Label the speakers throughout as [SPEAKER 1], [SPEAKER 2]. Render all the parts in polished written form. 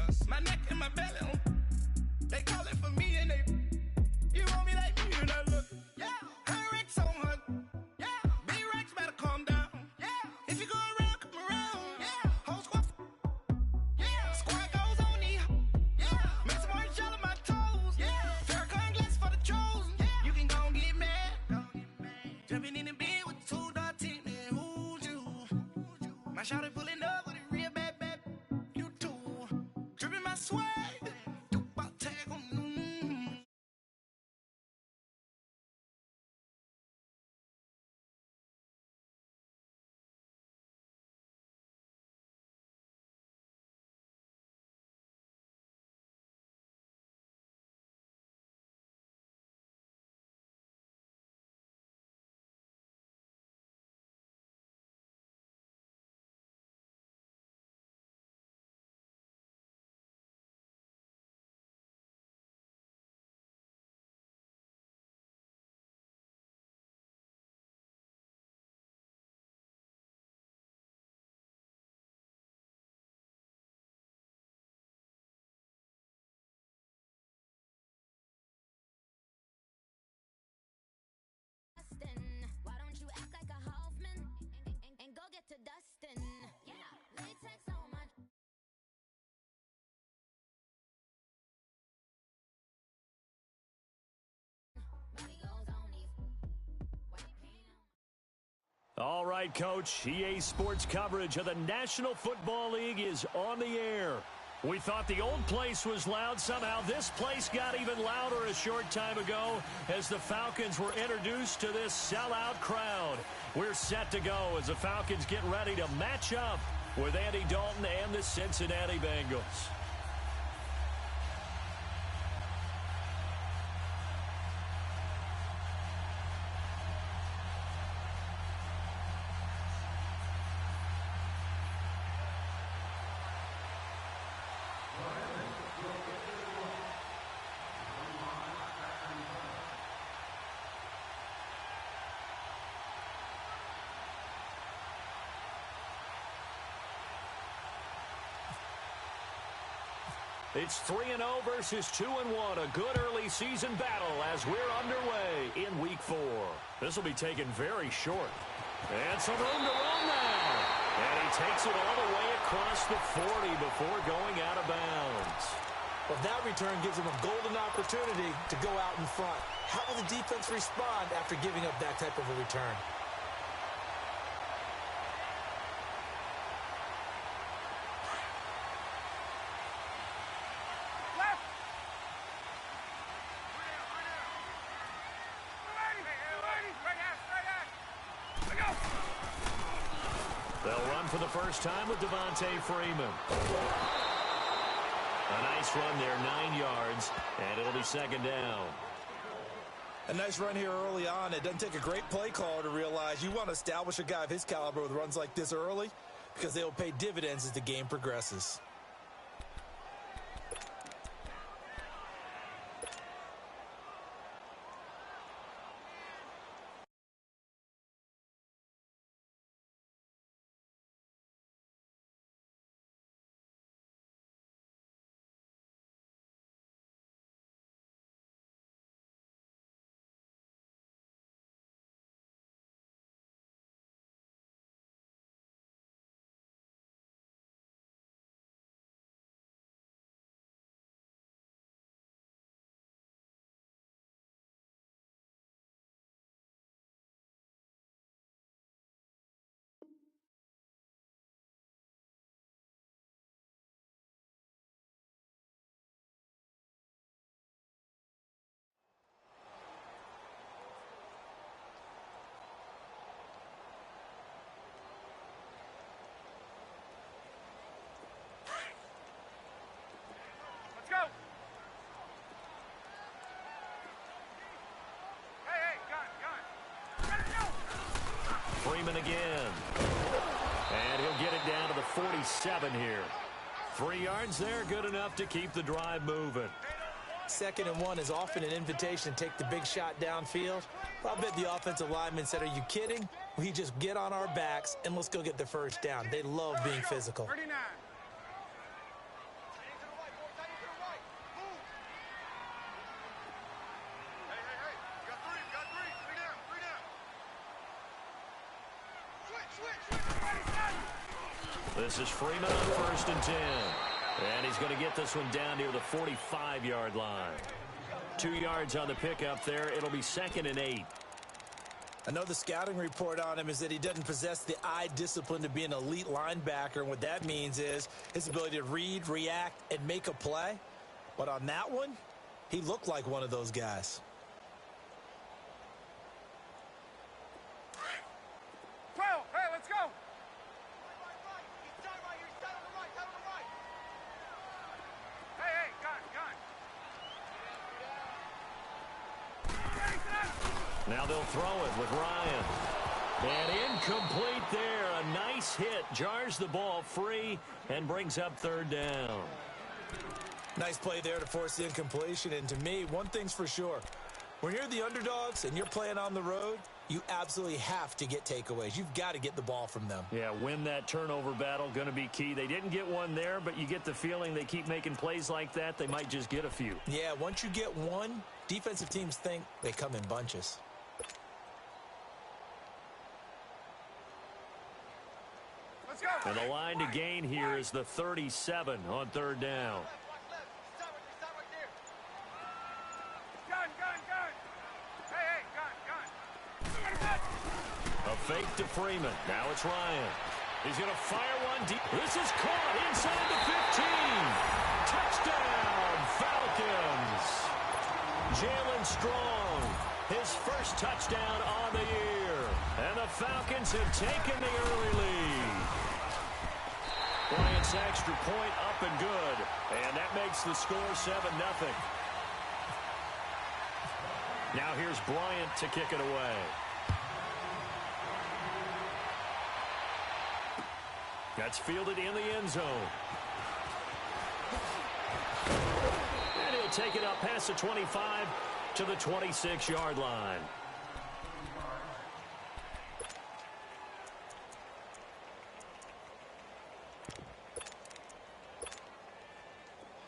[SPEAKER 1] bust. My neck and my belly, they call it for me and they, you want me like me and I look, yeah. Her Rex on her, yeah. Big Rex better calm down, yeah. If you go around, come around, yeah. Whole squad, yeah. Squad goes on me, yeah. Make some orange gel on my toes, yeah. Farrakhan glass for the trolls, yeah. You can go and get mad, jumping in the bed with the 2 dot team, and who's you? My shawty pulling up with a real bad, you too. Dripping my swag, do about tag on.
[SPEAKER 2] Why don't you act like a Hoffman and go get to Dustin? Yeah, latex on my. Body goes on these white paint.
[SPEAKER 3] All right, Coach. EA Sports coverage of the National Football League is on the air. We thought the old place was loud. Somehow this place got even louder a short time ago as the Falcons were introduced to this sellout crowd. We're set to go as the Falcons get ready to match up with Andy Dalton and the Cincinnati Bengals. It's 3-0 versus 2-1. A good early season battle as we're underway in Week 4. This will be taken very short. And some room to run now. And he takes it all the way across the 40 before going out of bounds.
[SPEAKER 4] Well, that return gives him a golden opportunity to go out in front. How will the defense respond after giving up that type of a return?
[SPEAKER 3] They'll run for the first time with Devontae Freeman. A nice run there, 9 yards, and it'll be second down.
[SPEAKER 4] A nice run here early on. It doesn't take a great play caller to realize you want to establish a guy of his caliber with runs like this early because they will pay dividends as the game progresses.
[SPEAKER 3] Freeman again. And he'll get it down to the 47 here. 3 yards there, good enough to keep the drive moving.
[SPEAKER 4] 2nd and 1 is often an invitation to take the big shot downfield. I bet the offensive lineman said, are you kidding? We just get on our backs and let's go get the first down. They love being physical.
[SPEAKER 1] 39.
[SPEAKER 3] This is Freeman on 1st and 10. And he's going to get this one down near the 45-yard line. 2 yards on the pickup there. It'll be 2nd and 8.
[SPEAKER 4] I know the scouting report on him is that he doesn't possess the eye discipline to be an elite linebacker. And what that means is his ability to read, react, and make a play. But on that one, he looked like one of those guys.
[SPEAKER 1] Hey, let's go. Hey, gun.
[SPEAKER 3] Now they'll throw it with Ryan. And incomplete there. A nice hit. Jars the ball free and brings up 3rd down.
[SPEAKER 4] Nice play there to force the incompletion. And to me, one thing's for sure. When you're the underdogs and you're playing on the road, you absolutely have to get takeaways. You've got to get the ball from them.
[SPEAKER 3] Yeah, win that turnover battle, going to be key. They didn't get one there, but you get the feeling they keep making plays like that, they might just get a few.
[SPEAKER 4] Yeah, once you get one, defensive teams think they come in bunches.
[SPEAKER 1] Let's go.
[SPEAKER 3] And the line to gain here is the 37 on 3rd down. A fake to Freeman. Now it's Ryan. He's going to fire one deep. This is caught inside the 15. Touchdown, Falcons. Jalen Strong, his first touchdown on the year. And the Falcons have taken the early lead. Bryant's extra point up and good. And that makes the score 7-0. Now here's Bryant to kick it away. That's fielded in the end zone. And he'll take it up past the 25 to the 26-yard line.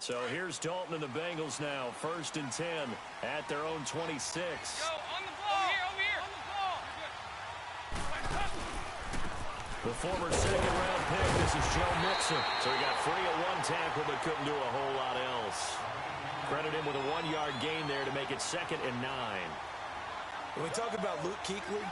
[SPEAKER 3] So here's Dalton and the Bengals now. 1st and 10 at their own 26.
[SPEAKER 1] Yo, on the ball. Over here. On the ball.
[SPEAKER 3] The former second-round pick, this is Joe Mixon. So he got free of one tackle but couldn't do a whole lot else. Credit him with a 1-yard gain there to make it 2nd and 9.
[SPEAKER 4] When we talk about Luke Kuechly,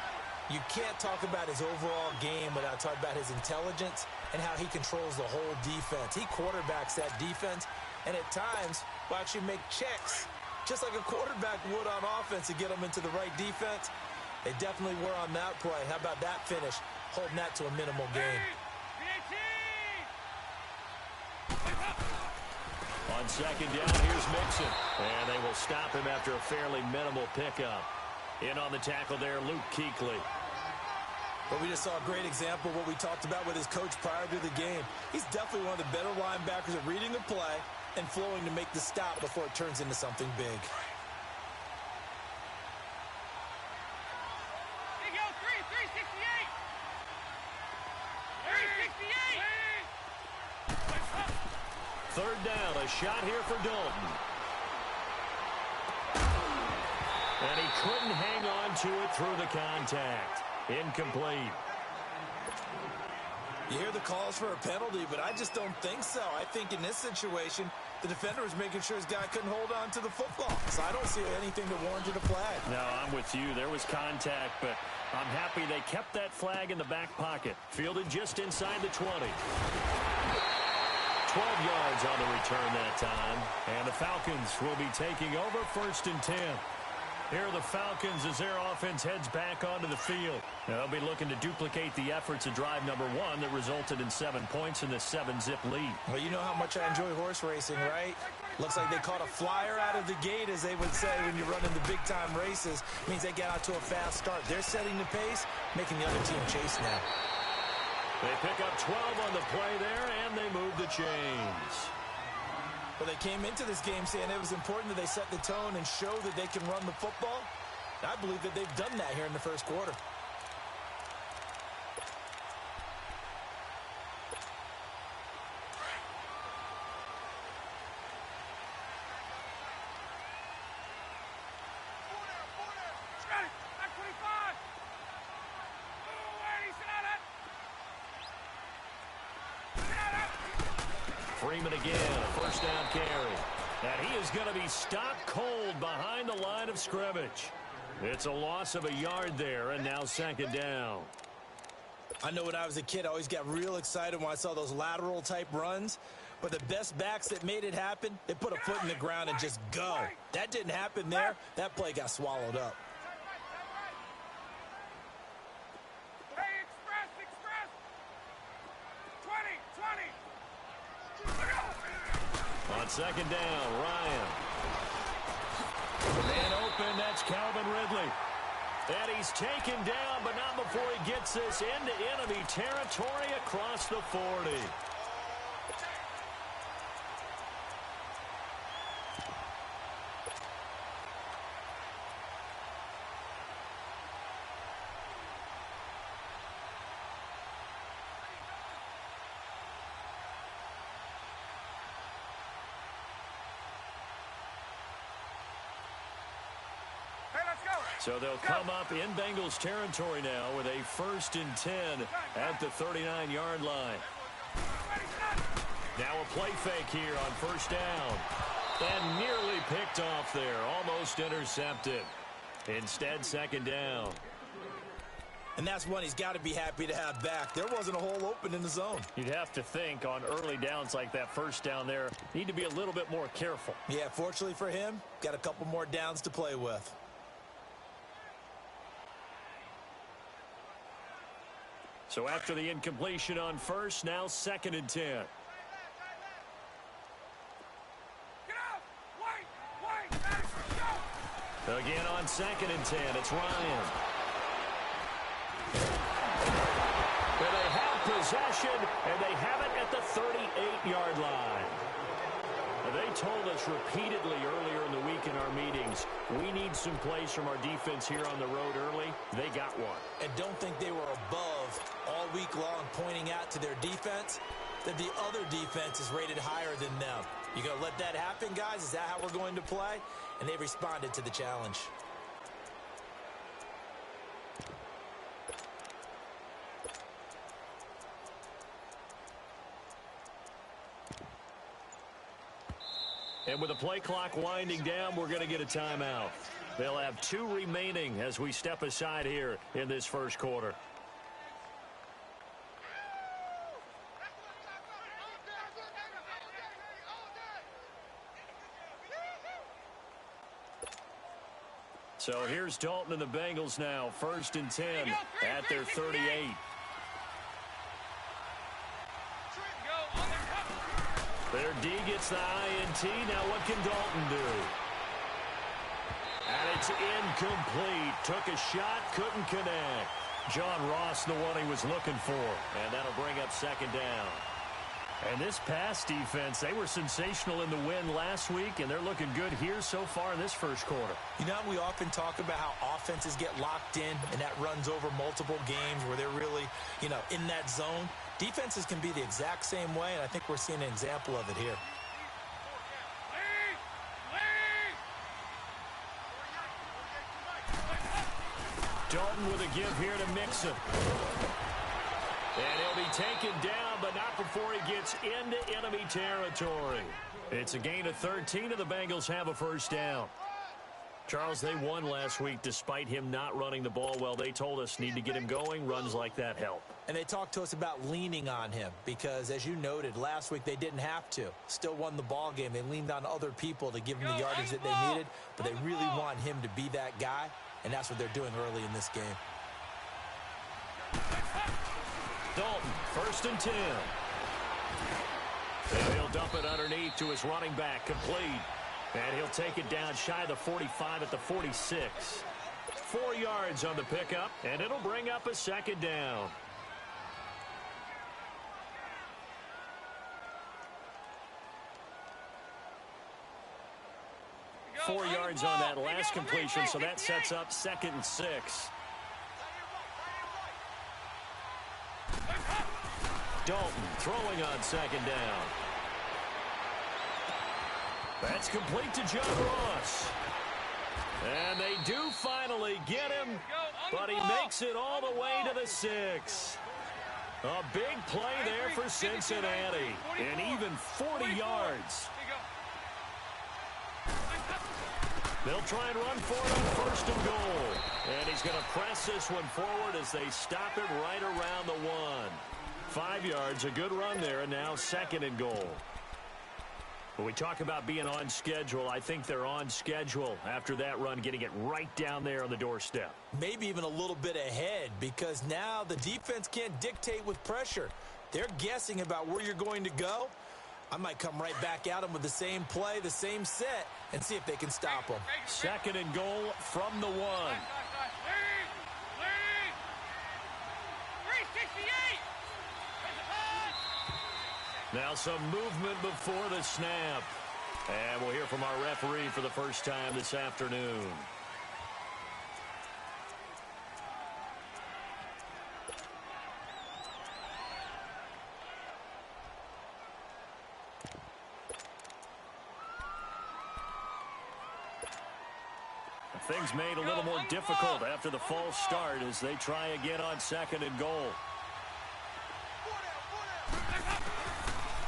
[SPEAKER 4] you can't talk about his overall game without talking about his intelligence and how he controls the whole defense. He quarterbacks that defense, and at times will actually make checks, just like a quarterback would on offense to get them into the right defense. They definitely were on that play. How about that finish, holding that to a minimal gain?
[SPEAKER 3] On 2nd down, here's Mixon. And they will stop him after a fairly minimal pickup. In on the tackle there, Luke Kuechly.
[SPEAKER 4] But we just saw a great example of what we talked about with his coach prior to the game. He's definitely one of the better linebackers at reading the play and flowing to make the stop before it turns into something big.
[SPEAKER 1] Here you go, 368. 368.
[SPEAKER 3] 3rd down, a shot here for Dalton. And he couldn't hang on to it through the contact. Incomplete.
[SPEAKER 4] You hear the calls for a penalty, but I just don't think so. I think in this situation, the defender was making sure his guy couldn't hold on to the football. So I don't see anything that warranted a flag.
[SPEAKER 3] No, I'm with you. There was contact, but I'm happy they kept that flag in the back pocket. Fielded just inside the 20. 12 yards on the return that time. And the Falcons will be taking over 1st and 10. Here are the Falcons as their offense heads back onto the field. They'll be looking to duplicate the efforts of drive number 1 that resulted in 7 points in the 7-zip lead.
[SPEAKER 4] Well, you know how much I enjoy horse racing, right? Looks like they caught a flyer out of the gate, as they would say when you're running the big-time races. Means they get out to a fast start. They're setting the pace, making the other team chase now.
[SPEAKER 3] They pick up 12 on the play there, and they move the chains.
[SPEAKER 4] Well, they came into this game saying it was important that they set the tone and show that they can run the football. I believe that they've done that here in the first quarter.
[SPEAKER 3] Freeman again, a first down carry. And he is going to be stopped cold behind the line of scrimmage. It's a loss of a yard there, and now second down.
[SPEAKER 4] I know when I was a kid, I always got real excited when I saw those lateral-type runs. But the best backs that made it happen, they put a foot in the ground and just go. That didn't happen there. That play got swallowed up.
[SPEAKER 1] Hey, express! 20!
[SPEAKER 3] On second down, Ryan. Man open, that's Calvin Ridley. And he's taken down, but not before he gets this into enemy territory across the 40. So they'll come up in Bengals territory now with a 1st and 10 at the 39-yard line. Now a play fake here on first down. And nearly picked off there, almost intercepted. Instead, second down.
[SPEAKER 4] And that's one he's got to be happy to have back. There wasn't a hole open in the zone.
[SPEAKER 3] You'd have to think on early downs like that first down there, need to be a little bit more careful.
[SPEAKER 4] Yeah, fortunately for him, got a couple more downs to play with.
[SPEAKER 3] So after the incompletion on first, now 2nd and 10.
[SPEAKER 1] Get out! Wait! Go!
[SPEAKER 3] Again on 2nd and 10, it's Ryan. But they have possession, and they have it at the 38-yard line. They told us repeatedly earlier in the week in our meetings, we need some plays from our defense here on the road early. They got one.
[SPEAKER 4] And don't think they were above all week long pointing out to their defense that the other defense is rated higher than them. You going to let that happen, guys? Is that how we're going to play? And they responded to the challenge.
[SPEAKER 3] And with the play clock winding down, we're going to get a timeout. They'll have 2 remaining as we step aside here in this first quarter. So here's Dalton and the Bengals now, 1st and 10 at their 38. Their D gets the INT. Now what can Dalton do? And it's incomplete. Took a shot, couldn't connect. John Ross, the one he was looking for. And that'll bring up second down. And this pass defense, they were sensational in the win last week, and they're looking good here so far in this first quarter.
[SPEAKER 4] You know, we often talk about how offenses get locked in, and that runs over multiple games where they're really, in that zone. Defenses can be the exact same way, and I think we're seeing an example of it here.
[SPEAKER 3] Dalton with a give here to Mixon. And he'll be taken down, but not before he gets into enemy territory. It's a gain of 13, and the Bengals have a first down. Charles, they won last week despite him not running the ball well. They told us need to get him going. Runs like that help.
[SPEAKER 4] And they talked to us about leaning on him because, as you noted, last week they didn't have to. Still won the ball game. They leaned on other people to give them the yardage that they needed, but they really want him to be that guy, and that's what they're doing early in this game.
[SPEAKER 3] Dalton, 1st and 10. And he'll dump it underneath to his running back, complete. And he'll take it down shy of the 45 at the 46. 4 yards on the pickup, and it'll bring up a second down. Four yards on that last completion, so that sets up 2nd and 6. Dalton throwing on second down. That's complete to John Ross. And they do finally get him, but he makes it all the way to the 6. A big play there for Cincinnati. And even 40 yards. They'll try and run for it on 1st and goal. And he's going to press this one forward as they stop it right around the 1. 5 yards, a good run there, and now 2nd and goal. When we talk about being on schedule, I think they're on schedule after that run, getting it right down there on the doorstep.
[SPEAKER 4] Maybe even a little bit ahead, because now the defense can't dictate with pressure. They're guessing about where you're going to go. I might come right back at them with the same play, the same set, and see if they can stop them.
[SPEAKER 3] 2nd and goal from the 1.
[SPEAKER 1] 368.
[SPEAKER 3] Now some movement before the snap. And we'll hear from our referee for the first time this afternoon. Things made a little more difficult after the false start as they try again on 2nd and goal.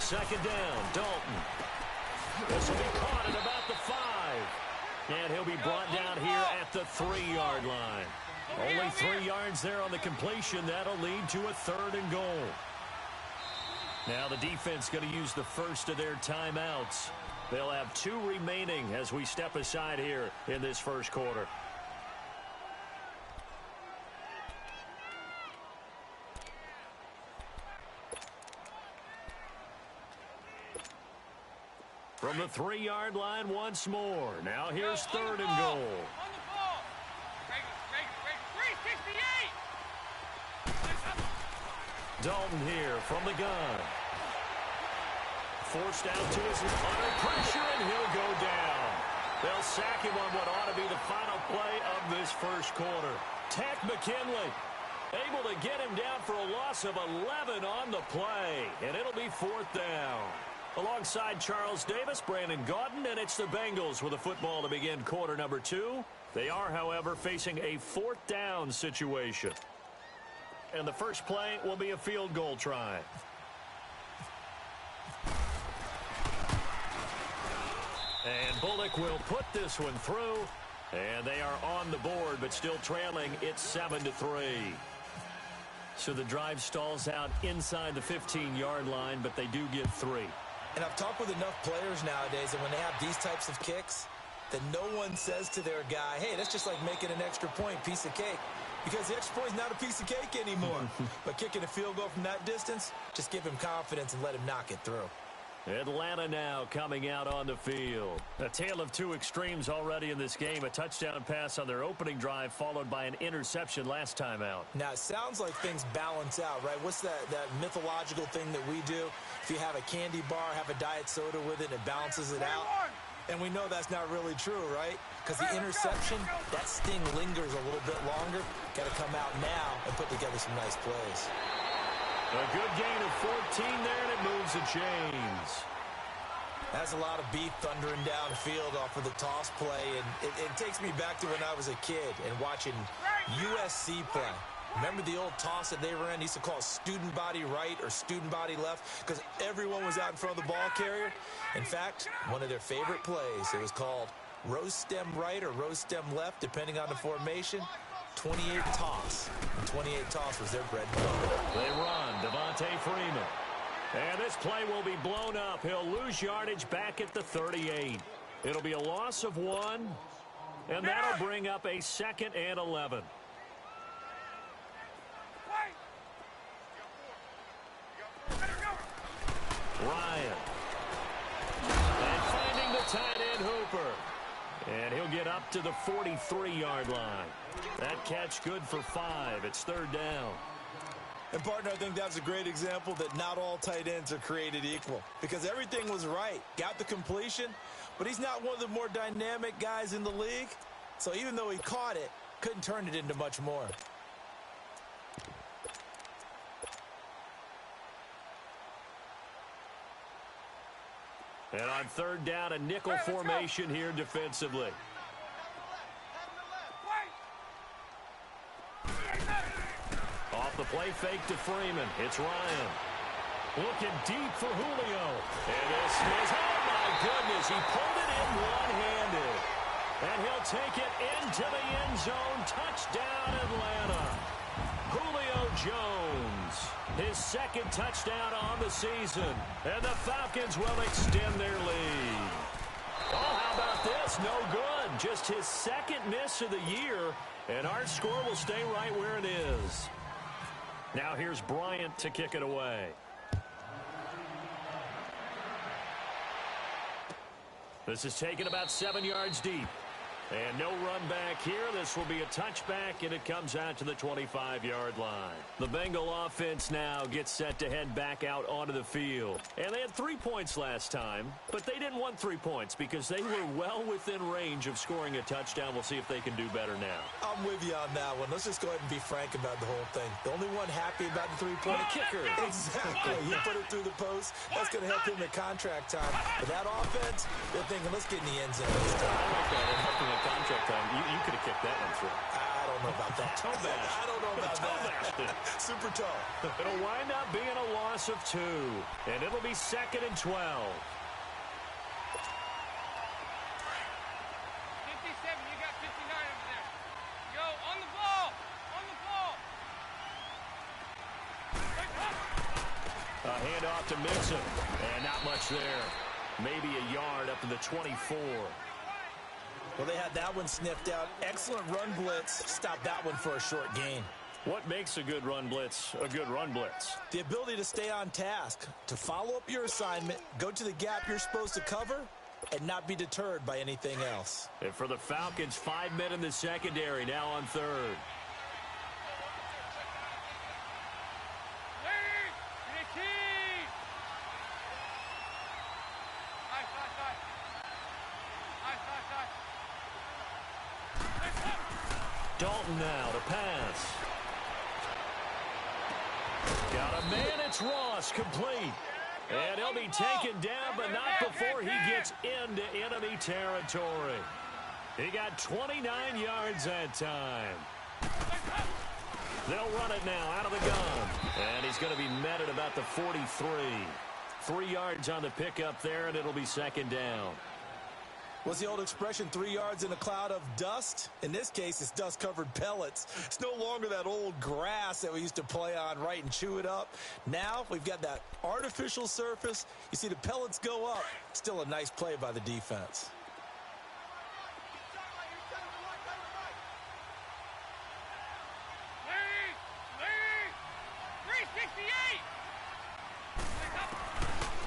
[SPEAKER 3] 2nd down, Dalton. This will be caught at about the 5. And he'll be brought down here at the 3-yard line. Only 3 yards there on the completion. That'll lead to a 3rd and goal. Now the defense going to use the first of their timeouts. They'll have 2 remaining as we step aside here in this first quarter. From the 3-yard line once more. Now here's 3rd and goal.
[SPEAKER 1] On the ball. 368.
[SPEAKER 3] Dalton here from the gun. Forced out to his under pressure, and he'll go down. They'll sack him on what ought to be the final play of this first quarter. Tech McKinley able to get him down for a loss of 11 on the play, and it'll be 4th down. Alongside Charles Davis, Brandon Gaudin, and it's the Bengals with a football to begin quarter number 2. They are, however, facing a 4th down situation. And the first play will be a field goal try. And Bullock will put this one through. And they are on the board, but still trailing. It's 7-3. So the drive stalls out inside the 15-yard line, but they do get 3.
[SPEAKER 4] And I've talked with enough players nowadays that when they have these types of kicks, that no one says to their guy, hey, that's just like making an extra point, piece of cake. Because the extra point is not a piece of cake anymore. But kicking a field goal from that distance, just give him confidence and let him knock it through.
[SPEAKER 3] Atlanta now coming out on the field. A tale of 2 extremes already in this game. A touchdown pass on their opening drive followed by an interception last time out.
[SPEAKER 4] Now, it sounds like things balance out, right? What's that mythological thing that we do? If you have a candy bar, have a diet soda with it, and it balances it out. And we know that's not really true, right? Because the interception, that sting lingers a little bit longer. Got to come out now and put together some nice plays.
[SPEAKER 3] A good gain of 14 there, and it moves the chains.
[SPEAKER 4] That's a lot of beef thundering downfield off of the toss play, and it takes me back to when I was a kid and watching USC play. Remember the old toss that they ran? They used to call it student body right or student body left because everyone was out in front of the ball carrier. In fact, one of their favorite plays, it was called rose stem right or rose stem left, depending on the formation. 28 toss. And 28 toss was their bread and butter.
[SPEAKER 3] They run. Devontae Freeman. And this play will be blown up. He'll lose yardage back at the 38. It'll be a loss of 1. And that'll bring up a 2nd and 11. Ryan. And finding the tight end Hooper. And he'll get up to the 43-yard line. That catch good for 5. It's 3rd down.
[SPEAKER 4] And, partner, I think that's a great example that not all tight ends are created equal. Because everything was right. Got the completion, but he's not one of the more dynamic guys in the league. So even though he caught it, couldn't turn it into much more.
[SPEAKER 3] And on 3rd down, a nickel formation here defensively. Off the play fake to Freeman. It's Ryan. Looking deep for Julio. And this is, oh my goodness, he pulled it in one-handed. And he'll take it into the end zone. Touchdown, Atlanta. Julio Jones, his second touchdown on the season. And the Falcons will extend their lead. Oh, how about this? No good. Just his second miss of the year. And our score will stay right where it is. Now here's Bryant to kick it away. This is taken about 7 yards deep. And no run back here. This will be a touchback, and it comes out to the 25-yard line. The Bengal offense now gets set to head back out onto the field. And they had 3 points last time, but they didn't want 3 points because they were well within range of scoring a touchdown. We'll see if they can do better now.
[SPEAKER 4] I'm with you on that one. Let's just go ahead and be frank about the whole thing. The only one happy about the three-point
[SPEAKER 3] kicker.
[SPEAKER 4] Exactly. He put it through the post. That's going to help him in contract time. But that offense, they're thinking, let's get in the end zone this time.
[SPEAKER 3] I like that. And helping in contract time. You could have kicked that one through.
[SPEAKER 4] I don't know about that.
[SPEAKER 3] Toe bash.
[SPEAKER 4] I don't know about that. Super toe.
[SPEAKER 3] It'll wind up being a loss of 2. And it'll be 2nd and 12.
[SPEAKER 5] 57, you got 59 over there. Go, on the ball. On the ball.
[SPEAKER 3] A handoff to Mixon. And not much there. Maybe a yard up to the 24.
[SPEAKER 4] Well, they had that one sniffed out. Excellent run blitz. Stop that one for a short gain.
[SPEAKER 3] What makes a good run blitz a good run blitz?
[SPEAKER 4] The ability to stay on task, to follow up your assignment, go to the gap you're supposed to cover, and not be deterred by anything else.
[SPEAKER 3] And for the Falcons, 5 men in the secondary, now on 3rd. Dalton now to pass. Got a man, it's Ross, complete. And he'll be taken down, but not before he gets into enemy territory. He got 29 yards that time. They'll run it now out of the gun. And he's going to be met at about the 43. 3 yards on the pickup there, and it'll be 2nd down.
[SPEAKER 4] What's the old expression, 3 yards in a cloud of dust? In this case, it's dust-covered pellets. It's no longer that old grass that we used to play on, right, and chew it up. Now we've got that artificial surface. You see the pellets go up. Still a nice play by the defense.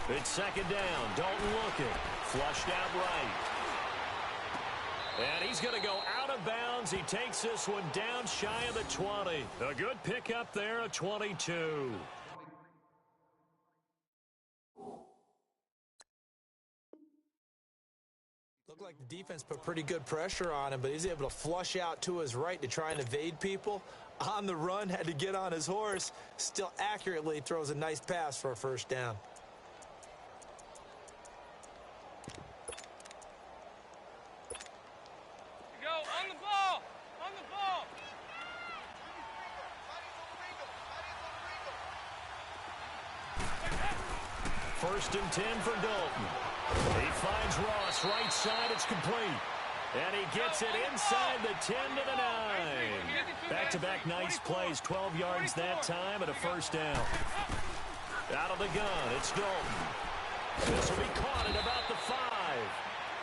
[SPEAKER 3] It's 2nd down. Dalton looking. Flushed out right. And he's going to go out of bounds. He takes this one down shy of the 20. A good pickup there, a 22.
[SPEAKER 4] Looked like the defense put pretty good pressure on him, but he's able to flush out to his right to try and evade people. On the run, had to get on his horse. Still accurately throws a nice pass for a 1st down.
[SPEAKER 3] First and 10 for Dalton. He finds Ross right side. It's complete. And he gets it inside the 10 to the 9. Back-to-back nice plays. 12 yards that time and a 1st down. Out of the gun, it's Dalton. This will be caught at about the 5.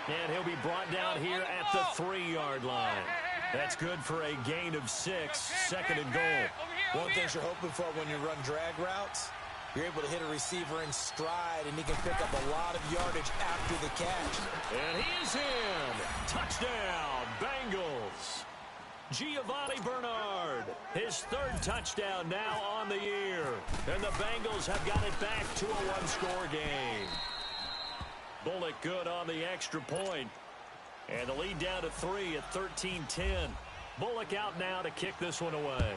[SPEAKER 3] And he'll be brought down here at the 3-yard line. That's good for a gain of 6. 2nd and goal.
[SPEAKER 4] One thing you're hoping for when you run drag routes, you're able to hit a receiver in stride, and he can pick up a lot of yardage after the catch.
[SPEAKER 3] And he is in. Touchdown, Bengals. Giovanni Bernard, his 3rd touchdown now on the year. And the Bengals have got it back to a 1-score game. Bullock good on the extra point. And the lead down to 3 at 13-10. Bullock out now to kick this one away.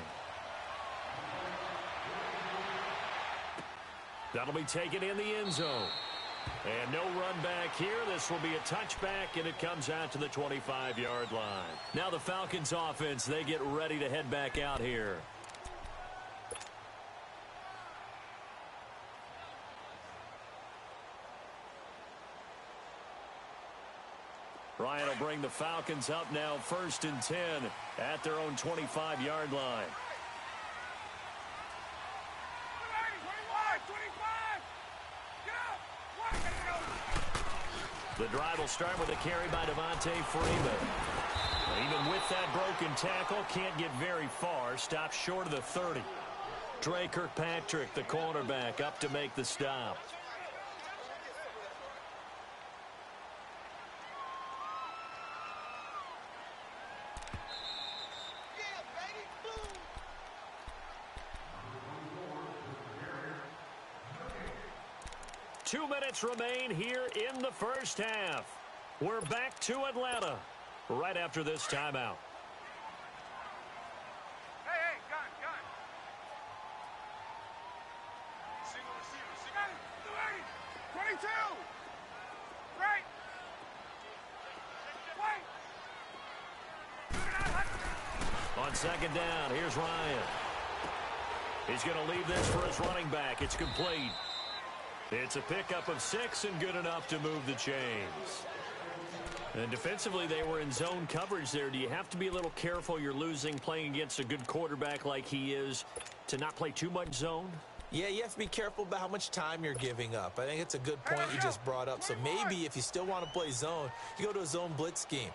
[SPEAKER 3] That'll be taken in the end zone. And no run back here. This will be a touchback, and it comes out to the 25-yard line. Now the Falcons offense, they get ready to head back out here. Ryan will bring the Falcons up now 1st and 10 at their own 25-yard line.
[SPEAKER 5] 25.
[SPEAKER 3] The drive will start with a carry by Devontae Freeman. Even with that broken tackle, can't get very far. Stops short of the 30. Dre Kirkpatrick, the cornerback, up to make the stop. Two minutes remain here in the first half. We're back to Atlanta right after this timeout.
[SPEAKER 5] Hey, gun. Single receiver, single. 22. Right. Wait.
[SPEAKER 3] On second down, here's Ryan. He's going to leave this for his running back. It's complete. It's a pickup of 6 and good enough to move the chains. And defensively, they were in zone coverage there. Do you have to be a little careful you're losing playing against a good quarterback like he is to not play too much zone?
[SPEAKER 4] Yeah, you have to be careful about how much time you're giving up. I think it's a good point you just brought up. So maybe if you still want to play zone, you go to a zone blitz scheme.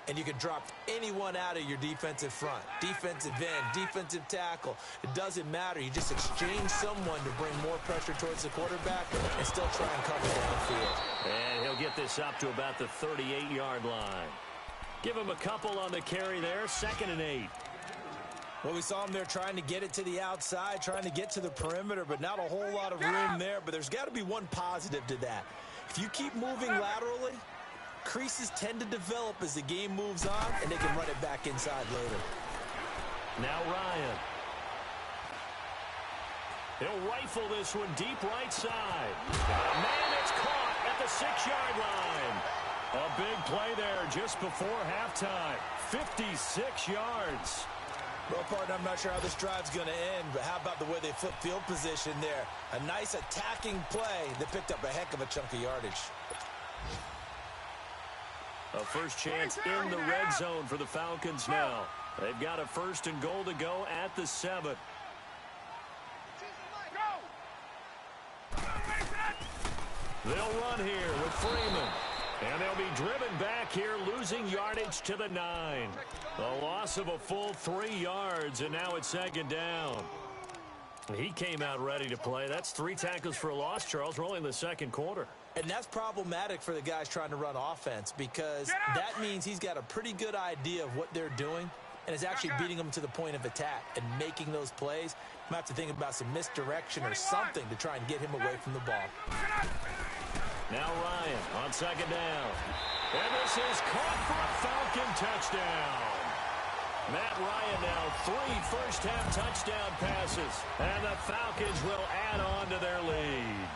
[SPEAKER 4] And you can drop anyone out of your defensive front, defensive end, defensive tackle. It doesn't matter. You just exchange someone to bring more pressure towards the quarterback and still try and cover downfield.
[SPEAKER 3] And he'll get this up to about the 38-yard line. Give him a couple on the carry there, 2nd and 8.
[SPEAKER 4] Well, we saw him there trying to get it to the outside, trying to get to the perimeter, but not a whole lot of room there. But there's got to be one positive to that. If you keep moving laterally, creases tend to develop as the game moves on, and they can run it back inside later.
[SPEAKER 3] Now Ryan. He'll rifle this one deep right side. Man, it's caught at the 6-yard line. A big play there just before halftime. 56 yards.
[SPEAKER 4] Well, partner, I'm not sure how this drive's going to end, but how about the way they flip field position there? A nice attacking play that picked up a heck of a chunk of yardage.
[SPEAKER 3] A first chance in the red zone for the Falcons now. They've got a 1st and goal to go at the 7. They'll run here with Freeman. And they'll be driven back here, losing yardage to the 9. A loss of a full 3 yards, and now it's 2nd down. He came out ready to play. That's 3 tackles for a loss, Charles. We're only in the 2nd quarter.
[SPEAKER 4] And that's problematic for the guys trying to run offense because that means he's got a pretty good idea of what they're doing and is actually beating them to the point of attack and making those plays. Might have to think about some misdirection or something to try and get him away from the ball.
[SPEAKER 3] Now Ryan on 2nd down. And this is caught for a Falcon touchdown. Matt Ryan now 3 first-half touchdown passes. And the Falcons will add on to their lead.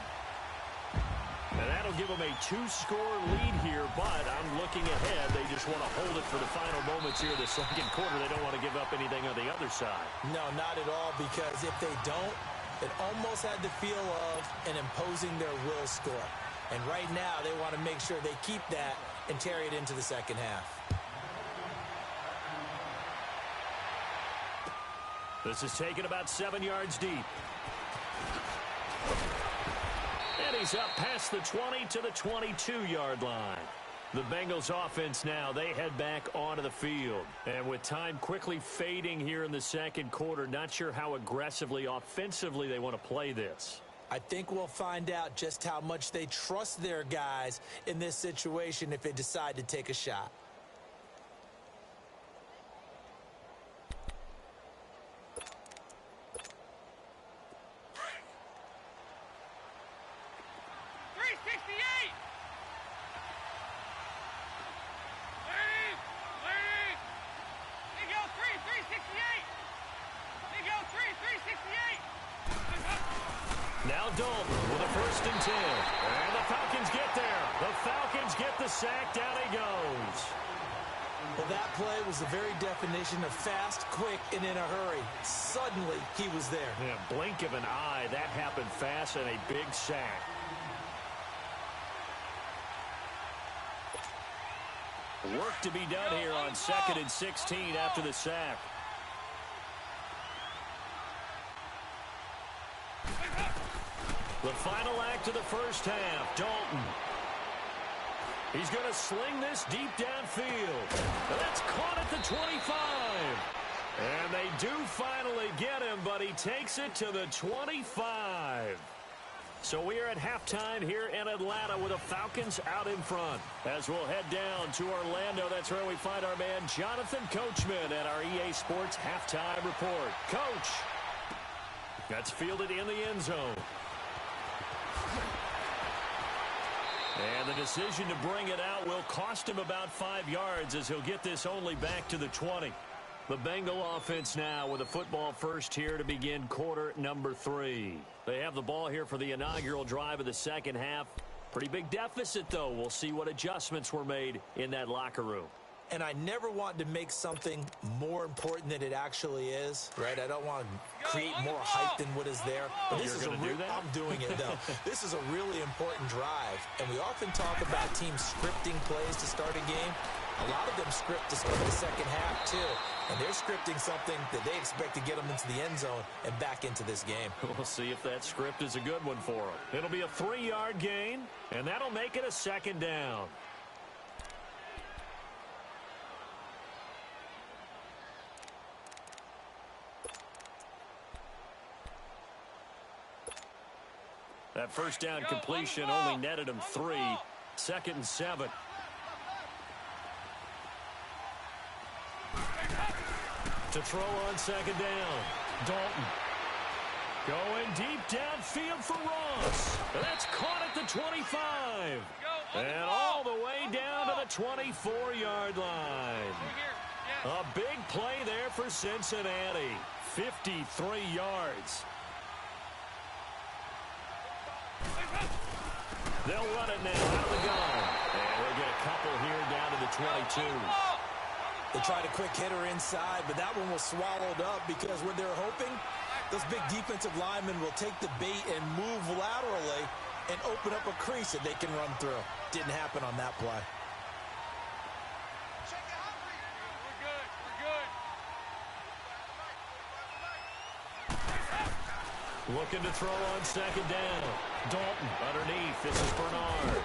[SPEAKER 3] And that'll give them a 2-score lead here, but I'm looking ahead. They just want to hold it for the final moments here of the 2nd quarter. They don't want to give up anything on the other side.
[SPEAKER 4] No, not at all, because if they don't, it almost had the feel of an imposing their will score. And right now, they want to make sure they keep that and carry it into the 2nd half.
[SPEAKER 3] This is taken about 7 yards deep. And he's up past the 20 to the 22-yard line. The Bengals offense now, they head back onto the field. And with time quickly fading here in the 2nd quarter, not sure how aggressively, offensively they want to play this.
[SPEAKER 4] I think we'll find out just how much they trust their guys in this situation if they decide to take a shot.
[SPEAKER 3] Now Dalton with a 1st and 10. And the Falcons get there. The Falcons get the sack. Down he goes.
[SPEAKER 4] Well, that play was the very definition of fast, quick, and in a hurry. Suddenly, he was there.
[SPEAKER 3] Yeah, blink of an eye. That happened fast and a big sack. Work to be done here on 2nd and 16 after the sack. The final act of the first half, Dalton. He's going to sling this deep downfield. And that's caught at the 25. And they do finally get him, but he takes it to the 25. So we are at halftime here in Atlanta with the Falcons out in front. As we'll head down to Orlando, that's where we find our man Jonathan Coachman at our EA Sports Halftime Report. Coach, that's fielded in the end zone. And the decision to bring it out will cost him about 5 yards as he'll get this only back to the 20. The Bengal offense now with a football first here to begin quarter number 3. They have the ball here for the inaugural drive of the second half. Pretty big deficit, though. We'll see what adjustments were made in that locker room.
[SPEAKER 4] And I never want to make something more important than it actually is, right? I don't want to create more hype than what is there. But this is I'm doing it, though. This is a really important drive. And we often talk about teams scripting plays to start a game. A lot of them script to start the second half, too. And they're scripting something that they expect to get them into the end zone and back into this game.
[SPEAKER 3] We'll see if that script is a good one for them. It'll be a 3-yard gain, and that'll make it a second down. That first down completion only netted him 3. 2nd and 7. To throw on second down. Dalton. Going deep downfield for Ross. That's caught at the 25. And all the way down to the 24-yard line. A big play there for Cincinnati. 53 yards. They'll run it now out of the gun. And we'll get a couple here down to the 22.
[SPEAKER 4] They tried a quick hitter inside, but that one was swallowed up because what they're hoping, those big defensive linemen will take the bait and move laterally and open up a crease that they can run through. Didn't happen on that play.
[SPEAKER 3] Looking to throw on second down. Dalton underneath. This is Bernard.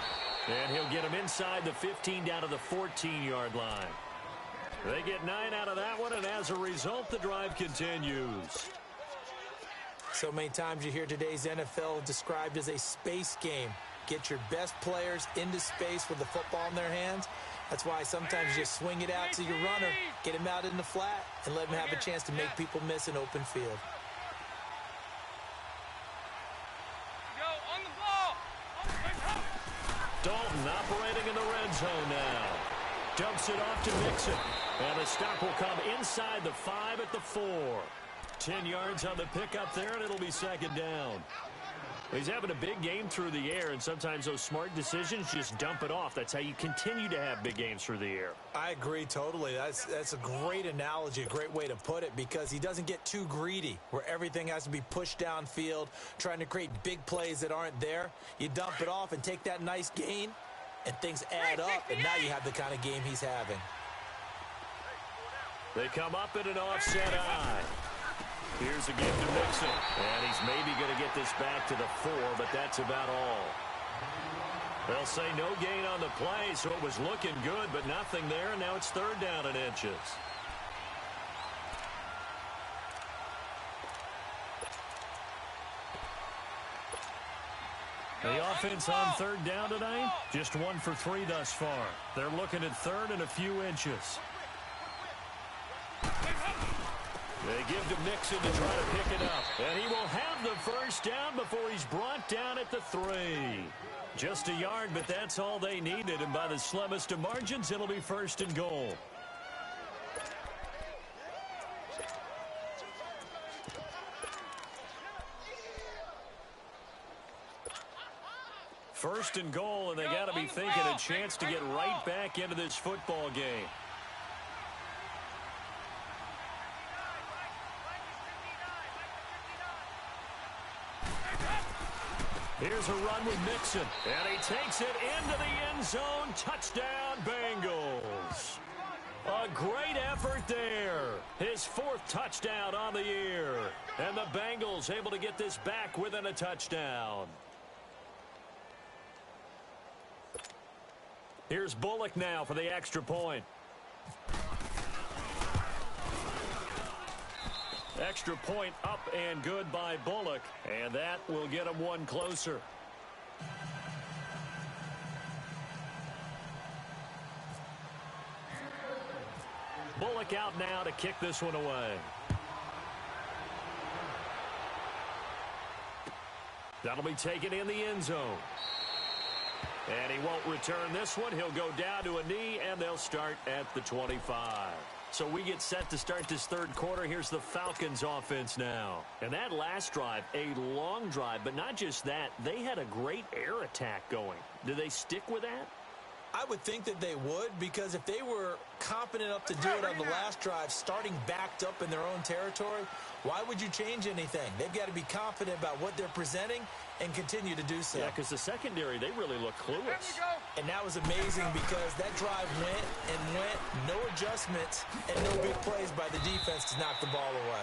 [SPEAKER 3] And he'll get him inside the 15 down to the 14-yard line. They get 9 out of that one, and as a result, the drive continues.
[SPEAKER 4] So many times you hear today's NFL described as a space game. Get your best players into space with the football in their hands. That's why sometimes you just swing it out to your runner, get him out in the flat, and let him have a chance to make people miss an open field.
[SPEAKER 3] Dalton operating in the red zone now. Dumps it off to Mixon. And the stop will come inside the 5 at the 4. 10 yards on the pickup there, and it'll be second down. He's having a big game through the air, and sometimes those smart decisions just dump it off. That's how you continue to have big games through the air.
[SPEAKER 4] I agree totally. That's a great analogy, a great way to put it, because he doesn't get too greedy where everything has to be pushed downfield, trying to create big plays that aren't there. You dump it off and take that nice gain, and things add up, and now you have the kind of game he's having.
[SPEAKER 3] They come up in an offset eye. Here's a give to Mixon. And he's maybe going to get this back to the 4, but that's about all. They'll say no gain on the play, so it was looking good, but nothing there, and now it's third down and inches. The offense on third down tonight, just 1 for 3 thus far. They're looking at third and a few inches. They give to Mixon to try to pick it up. And he will have the first down before he's brought down at the 3. Just a yard, but that's all they needed. And by the slimmest of margins, it'll be first and goal. First and goal, and they got to be thinking a chance to get right back into this football game. Here's a run with Mixon, and he takes it into the end zone. Touchdown, Bengals. A great effort there. His 4th touchdown on the year. And the Bengals able to get this back within a touchdown. Here's Bullock now for the extra point. Extra point up and good by Bullock. And that will get him one closer. Bullock out now to kick this one away. That'll be taken in the end zone. And he won't return this one. He'll go down to a knee, and they'll start at the 25. So we get set to start this third quarter. Here's the Falcons offense now. And that last drive, a long drive, but not just that. They had a great air attack going. Do they stick with that?
[SPEAKER 4] I would think that they would, because if they were confident enough to do it on the last drive, starting backed up in their own territory, why would you change anything? They've got to be confident about what they're presenting and continue to do so.
[SPEAKER 3] Yeah, because the secondary, they really look clueless.
[SPEAKER 4] And that was amazing because that drive went and went, no adjustments, and no big plays by the defense to knock the ball away.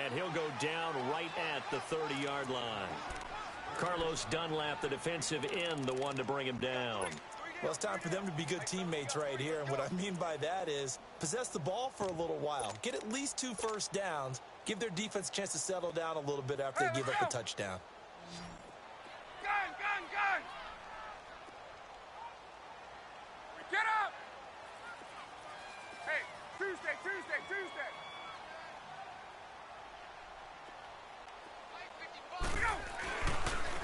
[SPEAKER 3] And he'll go down right at the 30-yard line. Carlos Dunlap, the defensive end, the one to bring him down.
[SPEAKER 4] Well, it's time for them to be good teammates right here. And what I mean by that is possess the ball for a little while. Get at least 2 first downs. Give their defense a chance to settle down a little bit after they give up the touchdown.
[SPEAKER 5] Gun! Get up! Hey, Tuesday!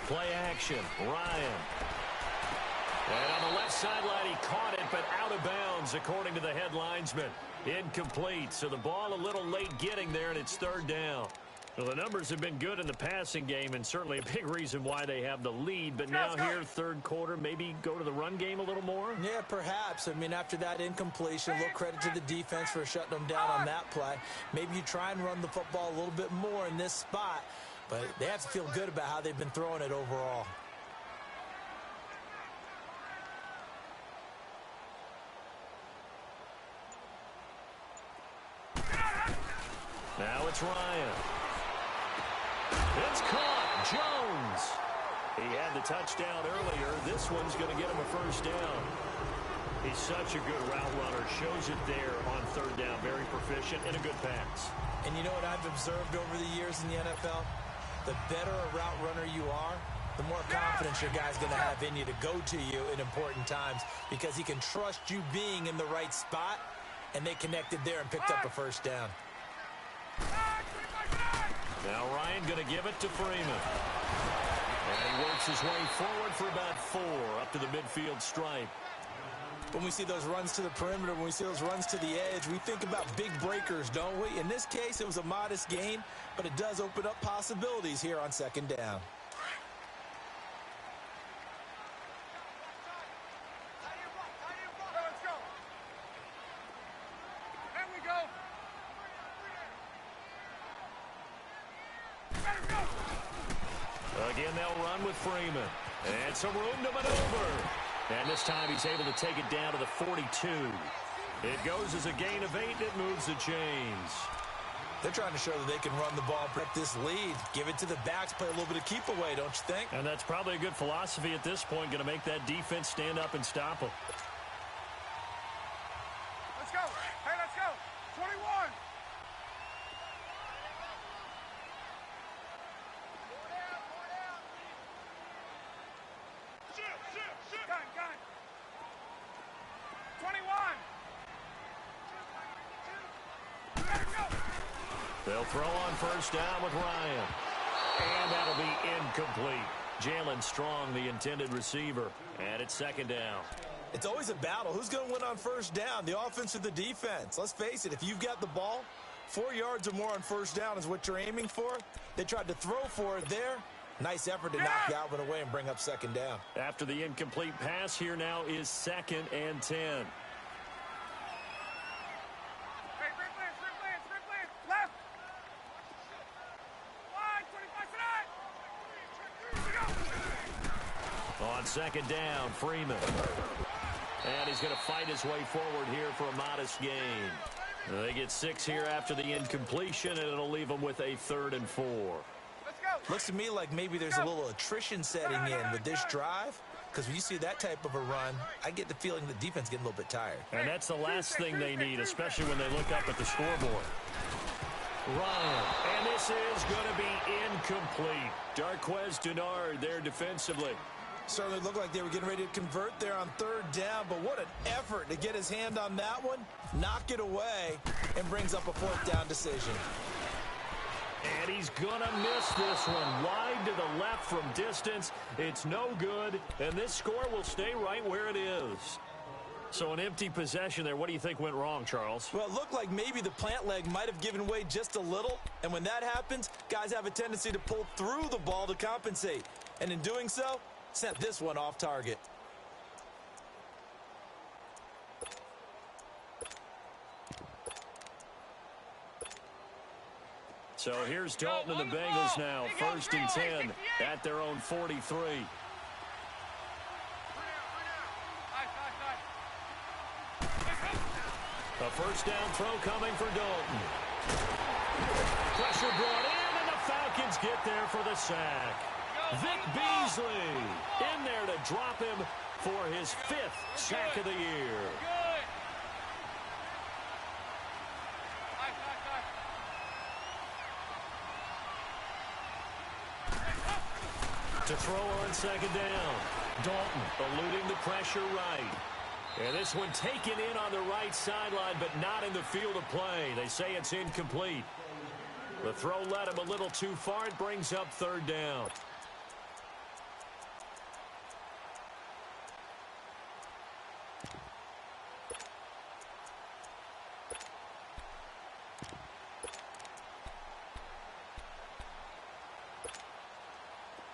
[SPEAKER 3] Play action, Ryan. And on the left sideline, he caught it, but out of bounds, according to the head linesman. Incomplete, so the ball a little late getting there, and it's 3rd down. Well, the numbers have been good in the passing game, and certainly a big reason why they have the lead. But now here, third quarter, maybe go to the run game a little more?
[SPEAKER 4] Yeah, perhaps. I mean, after that incompletion, a little credit to the defense for shutting them down on that play. Maybe you try and run the football a little bit more in this spot, but they have to feel good about how they've been throwing it overall.
[SPEAKER 3] Now it's Ryan. It's caught. Jones. He had the touchdown earlier. This one's going to get him a first down. He's such a good route runner. Shows it there on 3rd down. Very proficient and a good pass.
[SPEAKER 4] And you know what I've observed over the years in the NFL? The better a route runner you are, the more confidence your guy's going to have in you to go to you in important times, because he can trust you being in the right spot, and they connected there and picked up a first down.
[SPEAKER 3] Now Ryan going to give it to Freeman. And he works his way forward for about 4 up to the midfield stripe.
[SPEAKER 4] When we see those runs to the perimeter, when we see those runs to the edge, we think about big breakers, don't we? In this case, it was a modest gain, but it does open up possibilities here on 2nd down.
[SPEAKER 5] Let's go. There we go.
[SPEAKER 3] Again, they'll run with Freeman. And some room to maneuver. And this time he's able to take it down to the 42. It goes as a gain of 8. It moves the chains.
[SPEAKER 4] They're trying to show that they can run the ball and protect this lead. Give it to the backs, play a little bit of keep away, don't you think?
[SPEAKER 3] And that's probably a good philosophy at this point, going to make that defense stand up and stop them.
[SPEAKER 5] Let's go. Hey, let's go. 21. Gun. 21.
[SPEAKER 3] They'll throw on first down with Ryan. And that'll be incomplete. Jalen Strong, the intended receiver. And it's 2nd down.
[SPEAKER 4] It's always a battle. Who's going to win on first down, the offense or the defense? Let's face it, if you've got the ball, 4 yards or more on first down is what you're aiming for. They tried to throw for it there. Nice effort to knock Galvin away and bring up 2nd down.
[SPEAKER 3] After the incomplete pass, here now is 2nd and 10.
[SPEAKER 5] Hey, Ripley, left. Line, 25 tonight.
[SPEAKER 3] second down, Freeman. And he's going to fight his way forward here for a modest gain. They get 6 here after the incompletion, and it'll leave them with a 3rd and 4.
[SPEAKER 4] Looks to me like maybe there's a little attrition setting in with this drive, because when you see that type of a run, I get the feeling the defense getting a little bit tired.
[SPEAKER 3] And that's the last thing they need, especially when they look up at the scoreboard. Ryan, and this is going to be incomplete. Darquez Denard there defensively.
[SPEAKER 4] Certainly looked like they were getting ready to convert there on 3rd down, but what an effort to get his hand on that one, knock it away, and brings up a 4th down decision.
[SPEAKER 3] And he's going to miss this one. Wide to the left from distance. It's no good, and this score will stay right where it is. So an empty possession there. What do you think went wrong, Charles?
[SPEAKER 4] Well, it looked like maybe the plant leg might have given way just a little, and when that happens, guys have a tendency to pull through the ball to compensate. And in doing so, sent this one off target.
[SPEAKER 3] So here's Dalton and the Bengals now. 1st and 10 at their own 43. A 1st down throw coming for Dalton. Pressure brought in, and the Falcons get there for the sack. Vic Beasley in there to drop him for his 5th sack of the year. To throw on 2nd down. Dalton eluding the pressure right. And this one taken in on the right sideline, but not in the field of play. They say it's incomplete. The throw led him a little too far. It brings up 3rd down.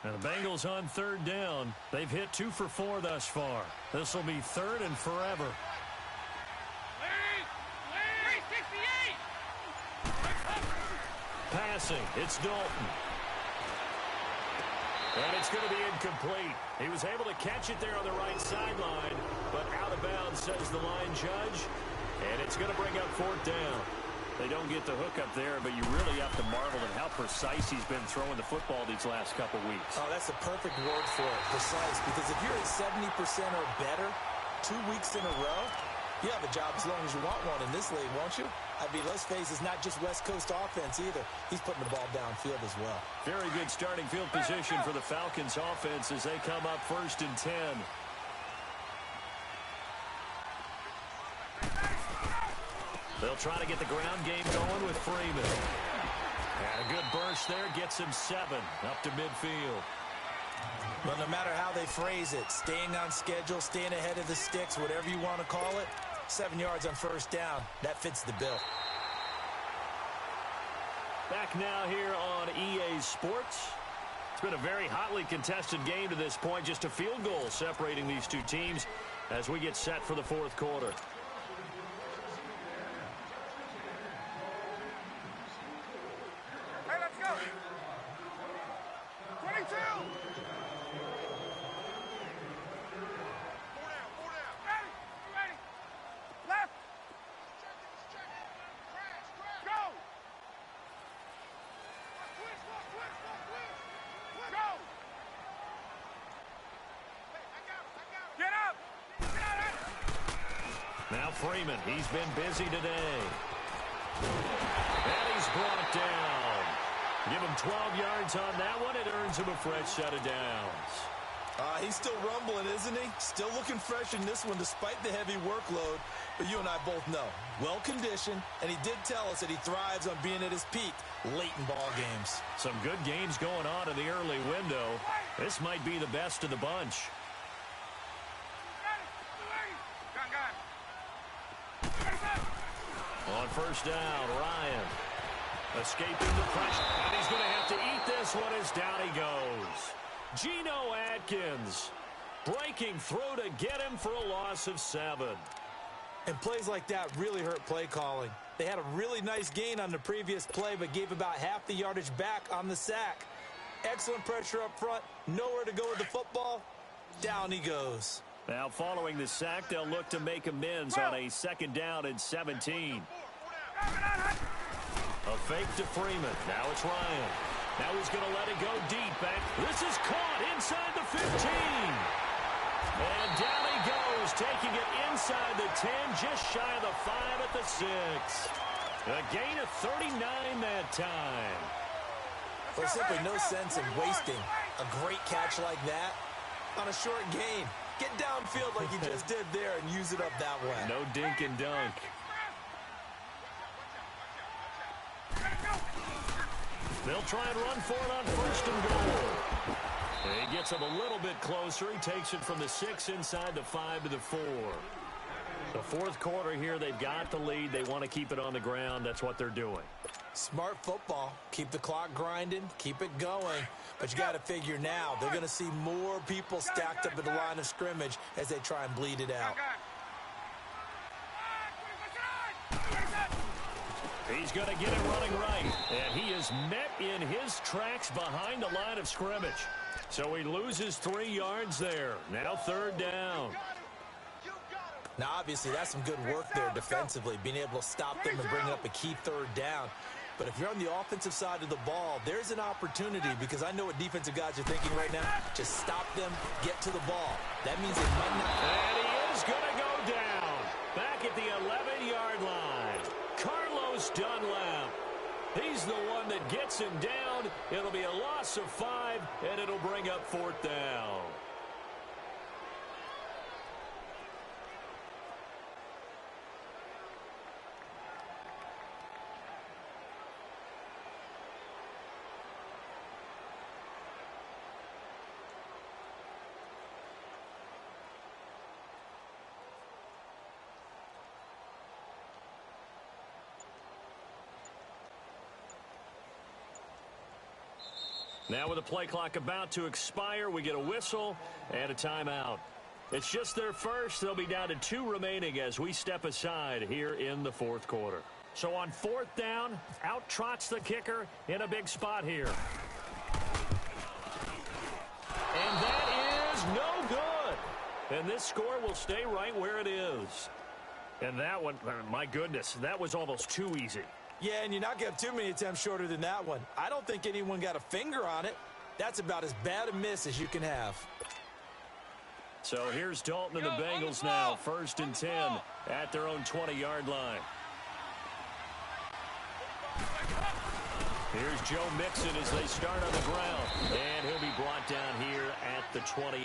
[SPEAKER 3] And the Bengals on 3rd down. They've hit 2 for 4 thus far. This will be 3rd and forever. Passing, it's Dalton. And it's going to be incomplete. He was able to catch it there on the right sideline, but out of bounds, says the line judge. And it's going to bring up 4th down. They don't get the hook up there, but you really have to marvel at how precise he's been throwing the football these last couple weeks.
[SPEAKER 4] Oh, that's the perfect word for it, precise. Because if you're at 70% or better 2 weeks in a row, you have a job as long as you want one in this league, won't you? I mean, let's face it, it's not just West Coast offense either. He's putting the ball downfield as well.
[SPEAKER 3] Very good starting field position for the Falcons offense as they come up 1st and 10. They'll try to get the ground game going with Freeman. And a good burst there gets him 7 up to midfield.
[SPEAKER 4] Well, no matter how they phrase it, staying on schedule, staying ahead of the sticks, whatever you want to call it, 7 yards on 1st down, that fits the bill.
[SPEAKER 3] Back now here on EA Sports. It's been a very hotly contested game to this point. Just a field goal separating these two teams as we get set for the 4th quarter.
[SPEAKER 5] Hey, let's go. 22. Ready. Left. Go. Go. Get up.
[SPEAKER 3] Now Freeman, he's been busy today. And he's brought down. Give him 12 yards on that one. It earns him a fresh set of downs.
[SPEAKER 4] He's still rumbling, isn't he? Still looking fresh in this one despite the heavy workload. But you and I both know, well-conditioned, and he did tell us that he thrives on being at his peak late in ball games.
[SPEAKER 3] Some good games going on in the early window. This might be the best of the bunch. On 1st down, Ryan escaping the pressure. And he's going to have to eat this one as down he goes. Geno Atkins breaking through to get him for a loss of 7.
[SPEAKER 4] And plays like that really hurt play calling. They had a really nice gain on the previous play, but gave about half the yardage back on the sack. Excellent pressure up front, nowhere to go with the football. Down he goes.
[SPEAKER 3] Now following the sack, they'll look to make amends on a 2nd down and 17. A fake to Freeman. Now it's Ryan. Now he's going to let it go deep back. This is caught inside the 15. And down he goes, taking it inside the 10, just shy of the 5 at the 6. A gain of 39 that time.
[SPEAKER 4] There's simply no sense in wasting a great catch like that on a short gain. Get downfield like you just did there and use it up that way.
[SPEAKER 3] No dink and dunk. They'll try and run for it on 1st and goal. He gets him a little bit closer. He takes it from the 6 inside the 5 to the 4. The 4th quarter here, they've got the lead. They want to keep it on the ground. That's what they're doing.
[SPEAKER 4] Smart football. Keep the clock grinding. Keep it going. But you got to figure now, they're going to see more people stacked up at the line of scrimmage as they try and bleed it out.
[SPEAKER 3] He's going to get it running right. And he is met in his tracks behind the line of scrimmage. So he loses 3 yards there. Now 3rd down.
[SPEAKER 4] Now, obviously, that's some good work there defensively, being able to stop them and bring up a key 3rd down. But if you're on the offensive side of the ball, there's an opportunity, because I know what defensive guys are thinking right now. Just stop them, get to the ball. That means they might not.
[SPEAKER 3] And he is going to go down. Back at the 11-yard line. Carlos Dunlap. He's the one that gets him down. It'll be a loss of 5, and it'll bring up 4th down. Now with the play clock about to expire, we get a whistle and a timeout. It's just their first. They'll be down to 2 remaining as we step aside here in the 4th quarter. So on 4th down, out trots the kicker in a big spot here. And that is no good. And this score will stay right where it is. And that one, my goodness, that was almost too easy.
[SPEAKER 4] Yeah, and you're not going to have too many attempts shorter than that one. I don't think anyone got a finger on it. That's about as bad a miss as you can have.
[SPEAKER 3] So here's Dalton and the Bengals now, 1st and 10 at their own 20-yard line. Here's Joe Mixon as they start on the ground. And he'll be brought down here at the 28.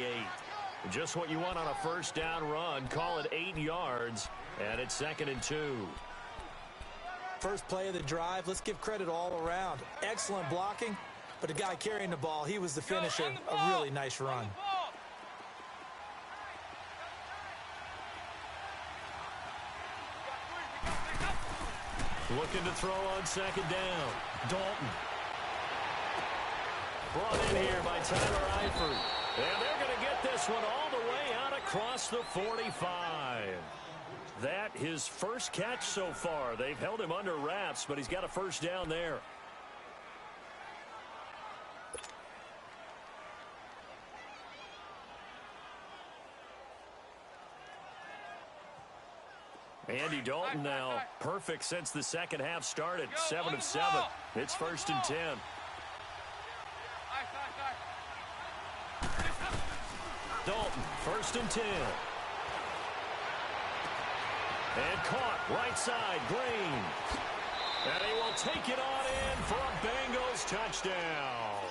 [SPEAKER 3] Just what you want on a 1st down run. Call it 8 yards, and it's 2nd and 2.
[SPEAKER 4] First play of the drive, let's give credit all around. Excellent blocking, but the guy carrying the ball, he was the finisher. A really nice run.
[SPEAKER 3] Looking to throw on 2nd down. Dalton. Brought in here by Tyler Eifert. And they're going to get this one all the way out across the 45. That his first catch so far. They've held him under wraps, but he's got a 1st down there. Andy Dalton now perfect since the 2nd half started. 7 of 7. It's 1st and 10. Dalton, 1st and 10. And caught right side, Green. And he will take it on in for a Bengals touchdown.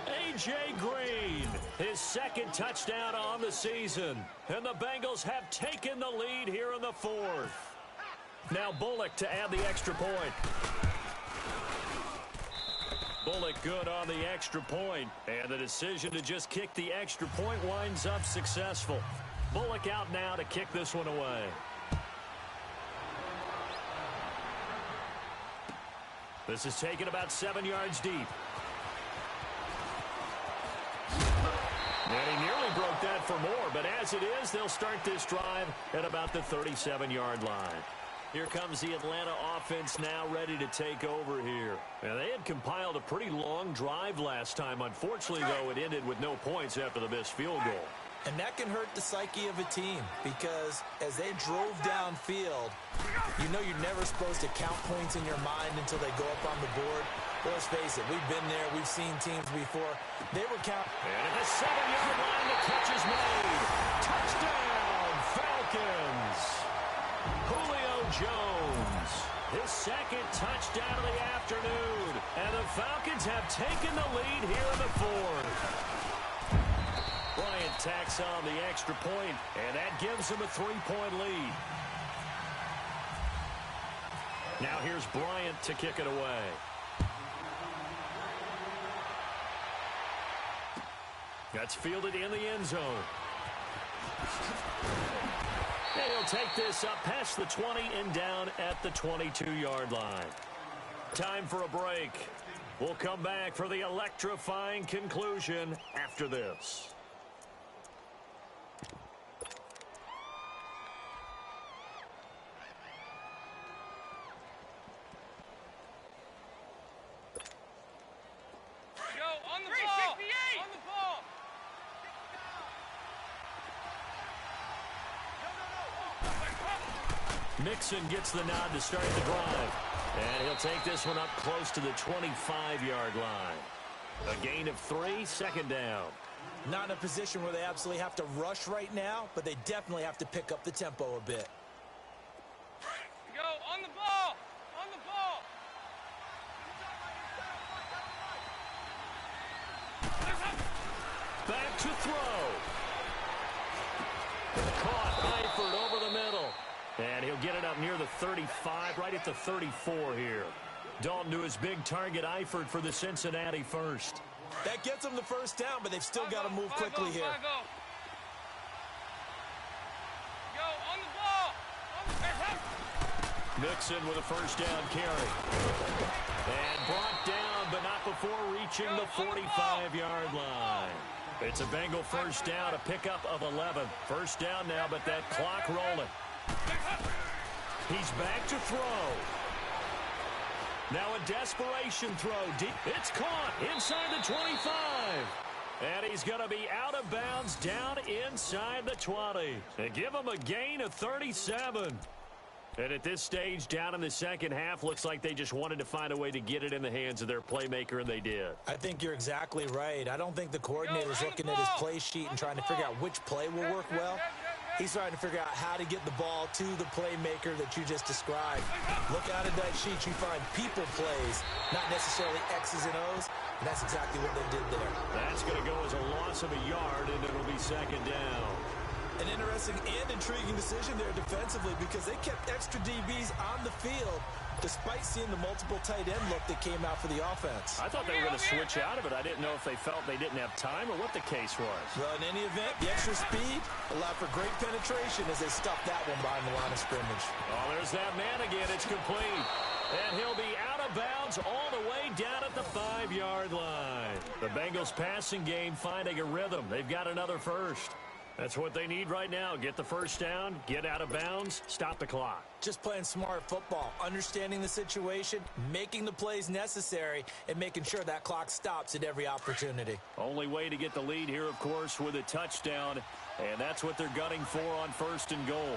[SPEAKER 3] A.J. Green, his 2nd touchdown on the season. And the Bengals have taken the lead here in the 4th. Now Bullock to add the extra point. Bullock good on the extra point. And the decision to just kick the extra point winds up successful. Bullock out now to kick this one away. This is taken about 7 yards deep. And he nearly broke that for more, but as it is, they'll start this drive at about the 37-yard line. Here comes the Atlanta offense now ready to take over here. Now, they had compiled a pretty long drive last time. Unfortunately, though, it ended with no points after the missed field goal.
[SPEAKER 4] And that can hurt the psyche of a team because as they drove downfield, you know you're never supposed to count points in your mind until they go up on the board. Well, let's face it, we've been there. We've seen teams before. They were counting.
[SPEAKER 3] And at the 7-yard line, the catch is made. Touchdown, Falcons. Julio Jones, his second touchdown of the afternoon. And the Falcons have taken the lead here in the fourth. Bryant tacks on the extra point, and that gives him a 3-point lead. Now here's Bryant to kick it away. That's fielded in the end zone. And he'll take this up past the 20 and down at the 22-yard line. Time for a break. We'll come back for the electrifying conclusion after this. Mixon gets the nod to start the drive. And he'll take this one up close to the 25-yard line. A gain of 3, second down.
[SPEAKER 4] Not in a position where they absolutely have to rush right now, but they definitely have to pick up the tempo a bit.
[SPEAKER 5] Go on the ball! On the ball!
[SPEAKER 3] Back to throw. Caught Eifert over the middle. And he'll get it up near the 35, right at the 34 here. Dalton to his big target, Eifert, for the Cincinnati first.
[SPEAKER 4] That gets them the first down, but they've still got to move quickly here.
[SPEAKER 5] Go on the ball!
[SPEAKER 3] Mixon with a first down carry. And brought down, but not before reaching the 45-yard line. It's a Bengal first down, a pickup of 11. First down now, but that clock rolling. He's back to throw. Now a desperation throw. Deep. It's caught inside the 25. And he's going to be out of bounds down inside the 20. They give him a gain of 37. And at this stage, down in the second half, looks like they just wanted to find a way to get it in the hands of their playmaker, and they did.
[SPEAKER 4] I think you're exactly right. I don't think the coordinator's looking at his play sheet and trying to figure out which play will work well. He's trying to figure out how to get the ball to the playmaker that you just described. Look out at that sheet. You find people plays, not necessarily X's and O's, and that's exactly what they did there.
[SPEAKER 3] That's going to go as a loss of a yard, and it'll be second down.
[SPEAKER 4] An interesting and intriguing decision there defensively because they kept extra DBs on the field despite seeing the multiple tight end look that came out for the offense.
[SPEAKER 3] I thought they were going to switch out of it. I didn't know if they felt they didn't have time or what the case was.
[SPEAKER 4] Well, in any event, the extra speed allowed for great penetration as they stuffed that one behind the line of scrimmage.
[SPEAKER 3] Oh, there's that man again. It's complete. And he'll be out of bounds all the way down at the 5-yard line. The Bengals passing game finding a rhythm. They've got another first. That's what they need right now. Get the first down, get out of bounds, stop the clock.
[SPEAKER 4] Just playing smart football, understanding the situation, making the plays necessary, and making sure that clock stops at every opportunity.
[SPEAKER 3] Only way to get the lead here, of course, with a touchdown, and that's what they're gunning for on first and goal.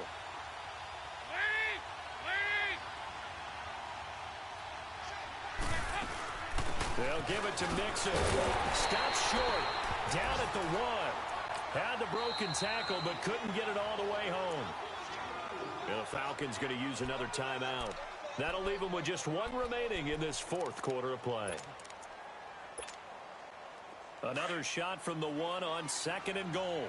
[SPEAKER 3] They'll give it to Mixon. Stops short, down at the 1. Had the broken tackle, but couldn't get it all the way home. The Falcons going to use another timeout. That'll leave them with just 1 remaining in this fourth quarter of play. Another shot from the 1 on second and goal.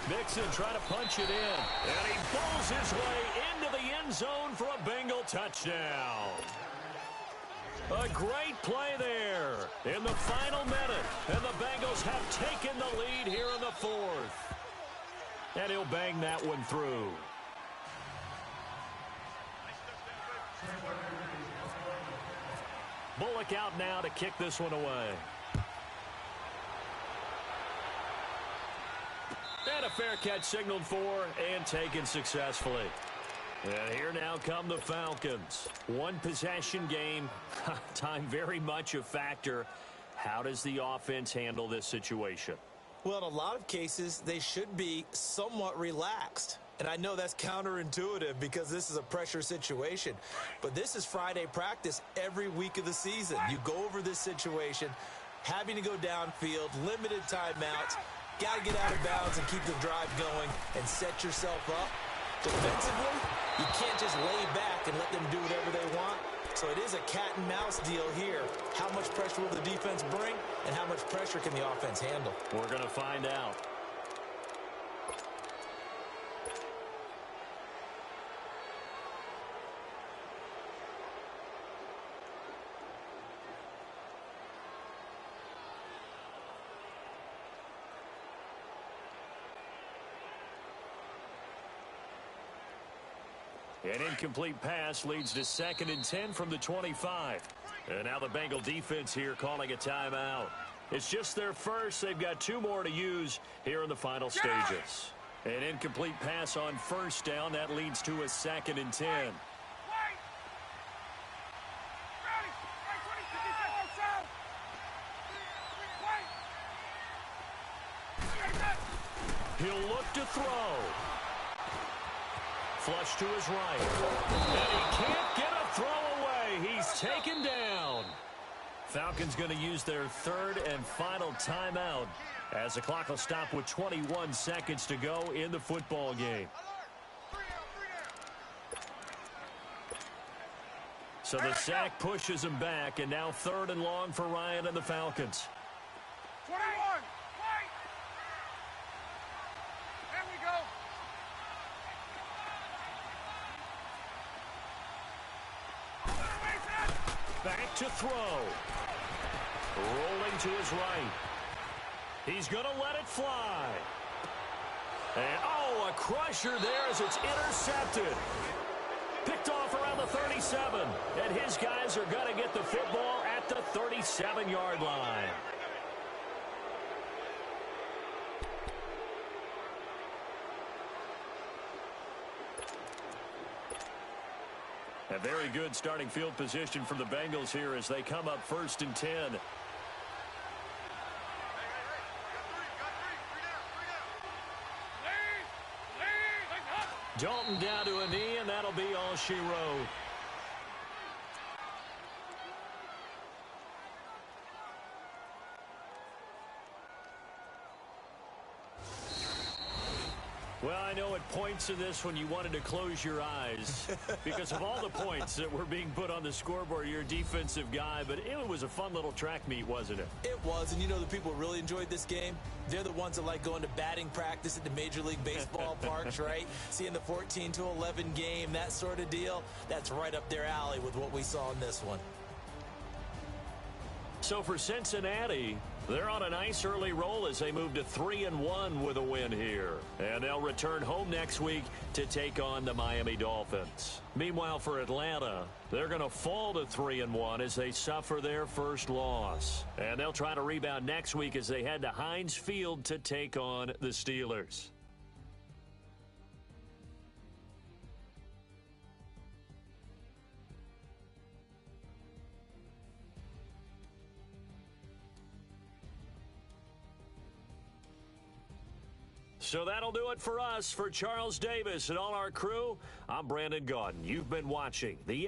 [SPEAKER 3] Mixon trying to punch it in, and he bowls his way into the end zone for a Bengal touchdown. A great play there in the final minute, and the Bengals have taken the lead here in the fourth. And he'll bang that one through. Bullock out now to kick this one away. And a fair catch signaled for and taken successfully. And here now come the Falcons. One possession game. Time very much a factor. How does the offense handle this situation?
[SPEAKER 4] Well, in a lot of cases, they should be somewhat relaxed. And I know that's counterintuitive because this is a pressure situation. But this is Friday practice every week of the season. You go over this situation, having to go downfield, limited timeouts, got to get out of bounds and keep the drive going and set yourself up. Defensively, you can't just lay back and let them do whatever they want. So it is a cat-and-mouse deal here. How much pressure will the defense bring, and how much pressure can the offense handle?
[SPEAKER 3] We're going to find out. An incomplete pass leads to 2nd and 10 from the 25. And now the Bengal defense here calling a timeout. It's just their first. They've got 2 more to use here in the final stages. An incomplete pass on 1st down. That leads to a 2nd and 10. He'll look to throw. Flush to his right. And he can't get a throw away. He's taken down. Falcons going to use their 3rd and final timeout as the clock will stop with 21 seconds to go in the football game. So the sack pushes him back, and now 3rd and long for Ryan and the Falcons.
[SPEAKER 5] 21. There we go.
[SPEAKER 3] Back to throw. Rolling to his right. He's going to let it fly. And, oh, a crusher there as it's intercepted. Picked off around the 37. And his guys are going to get the football at the 37-yard line. A very good starting field position for the Bengals here as they come up 1st and 10. Dalton down to a knee, and that'll be all she wrote. Well, I know at points in this when you wanted to close your eyes because of all the points that were being put on the scoreboard. You're a defensive guy, but it was a fun little track meet, wasn't it?
[SPEAKER 4] It was, and you know the people who really enjoyed this game? They're the ones that like going to batting practice at the Major League Baseball parks, right? Seeing the 14-11 game, that sort of deal. That's right up their alley with what we saw in this one.
[SPEAKER 3] So for Cincinnati, they're on a nice early roll as they move to 3-1 with a win here. And they'll return home next week to take on the Miami Dolphins. Meanwhile, for Atlanta, they're going to fall to 3-1 as they suffer their first loss. And they'll try to rebound next week as they head to Heinz Field to take on the Steelers. So that'll do it for us. For Charles Davis and all our crew, I'm Brandon Gaudin. You've been watching the